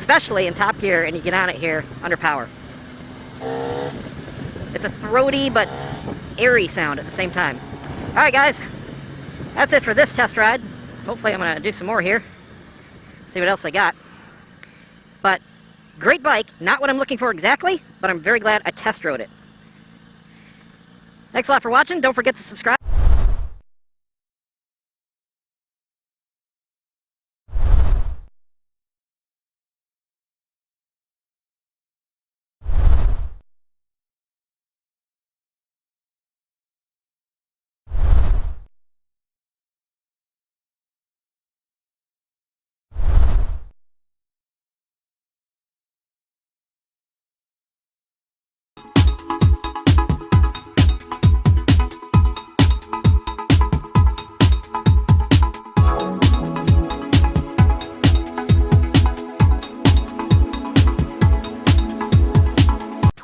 especially in top gear and you get on it here under power. It's a throaty but airy sound at the same time. Alright guys, that's it for this test ride. Hopefully I'm going to do some more here. See what else I got. But, great bike. Not what I'm looking for exactly, but I'm very glad I test rode it. Thanks a lot for watching. Don't forget to subscribe.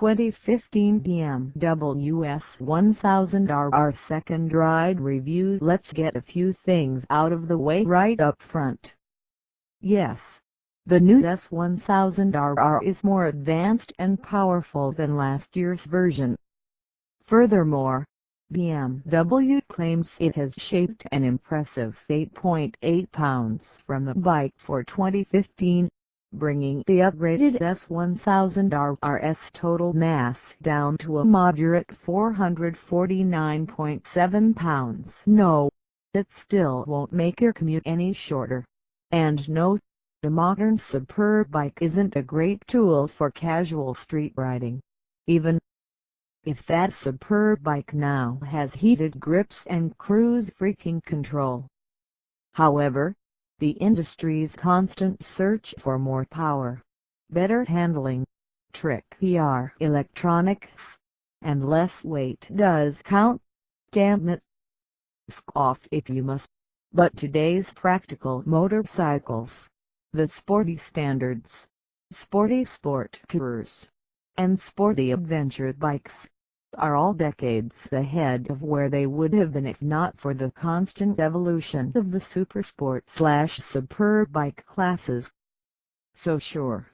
(2015) BMW S1000RR second ride review. Let's get a few things out of the way right up front. Yes, the new S1000RR is more advanced and powerful than last year's version. Furthermore, BMW claims it has shaved an impressive 8.8 pounds from the bike for 2015. Bringing the upgraded S1000RR's total mass down to a moderate 449.7 pounds. No, that still won't make your commute any shorter. And no, the modern superb bike isn't a great tool for casual street riding. Even if that superb bike now has heated grips and cruise freaking control. However, the industry's constant search for more power, better handling, trickier electronics, and less weight does count. Damn it. Scoff if you must. But today's practical motorcycles, the sporty standards, sporty sport tours, and sporty adventure bikes, are all decades ahead of where they would have been if not for the constant evolution of the supersport/superb bike classes. So sure,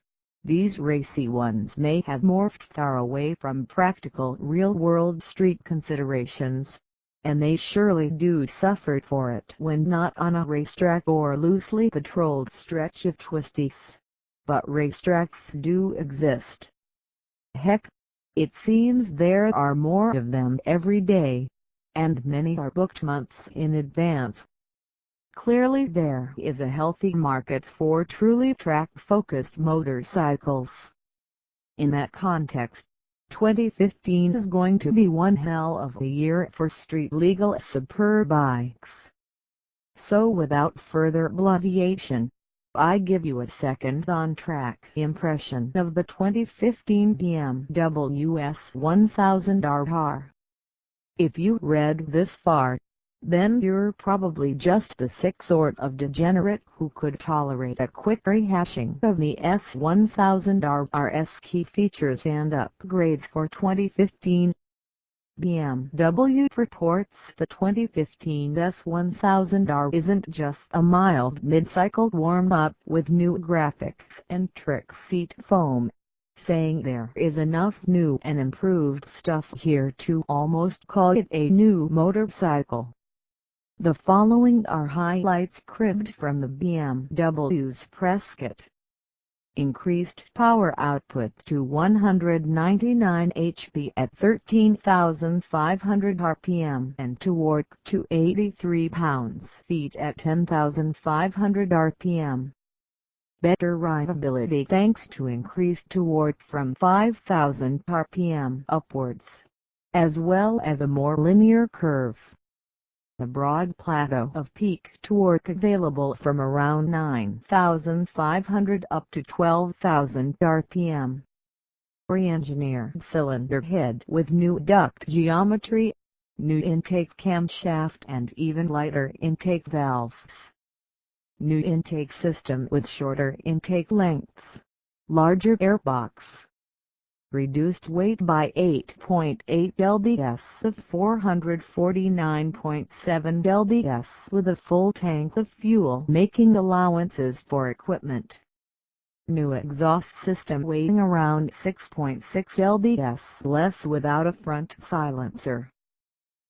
these racy ones may have morphed far away from practical real-world street considerations, and they surely do suffer for it when not on a racetrack or loosely patrolled stretch of twisties. But racetracks do exist. Heck, it seems there are more of them every day, and many are booked months in advance. Clearly there is a healthy market for truly track-focused motorcycles. In that context, 2015 is going to be one hell of a year for street-legal superb bikes. So without further bloviation, I give you a second on-track impression of the 2015 BMW S1000RR. If you read this far, then you're probably just the sick sort of degenerate who could tolerate a quick rehashing of the S1000RR's key features and upgrades for 2015. BMW reports the 2015 S1000R isn't just a mild mid-cycle warm-up with new graphics and trick seat foam, saying there is enough new and improved stuff here to almost call it a new motorcycle. The following are highlights cribbed from the BMW's press kit. Increased power output to 199 HP at 13,500 RPM and torque to 83 pounds-feet at 10,500 RPM. Better rideability thanks to increased torque from 5,000 RPM upwards, as well as a more linear curve. A broad plateau of peak torque available from around 9,500 up to 12,000 RPM. Re-engineered cylinder head with new duct geometry, new intake camshaft and even lighter intake valves. New intake system with shorter intake lengths, larger airbox. Reduced weight by 8.8 lbs of 449.7 lbs with a full tank of fuel making allowances for equipment. New exhaust system weighing around 6.6 lbs less without a front silencer.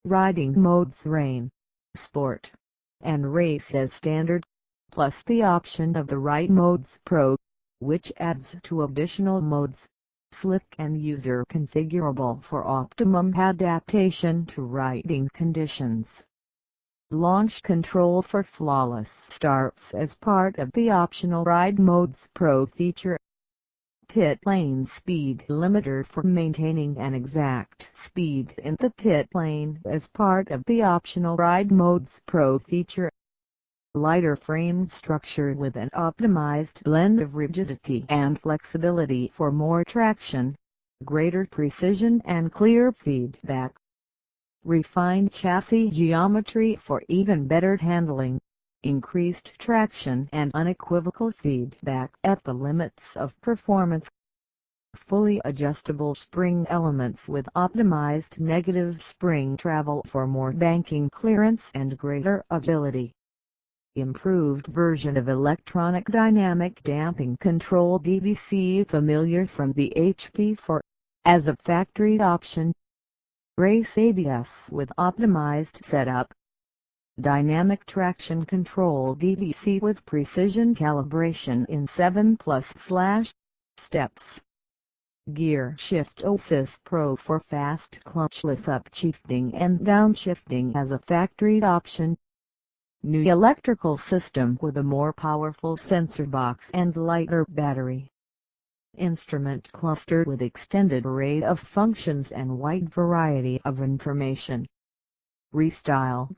Riding modes Rain, Sport, and Race as standard, plus the option of the Ride Modes Pro, which adds 2 additional modes, slick and user configurable for optimum adaptation to riding conditions. Launch control for flawless starts as part of the optional Ride Modes Pro feature. Pit lane speed limiter for maintaining an exact speed in the pit lane as part of the optional Ride Modes Pro feature. Lighter frame structure with an optimized blend of rigidity and flexibility for more traction, greater precision and clear feedback. Refined chassis geometry for even better handling, increased traction and unequivocal feedback at the limits of performance. Fully adjustable spring elements with optimized negative spring travel for more banking clearance and greater agility. Improved version of electronic dynamic damping control DVC familiar from the HP4, as a factory option. Race ABS with optimized setup. Dynamic traction control DVC with precision calibration in 7+ steps. Gear Shift Assist Pro for fast clutchless upshifting and downshifting as a factory option. New electrical system with a more powerful sensor box and lighter battery. Instrument cluster with extended array of functions and wide variety of information. Restyle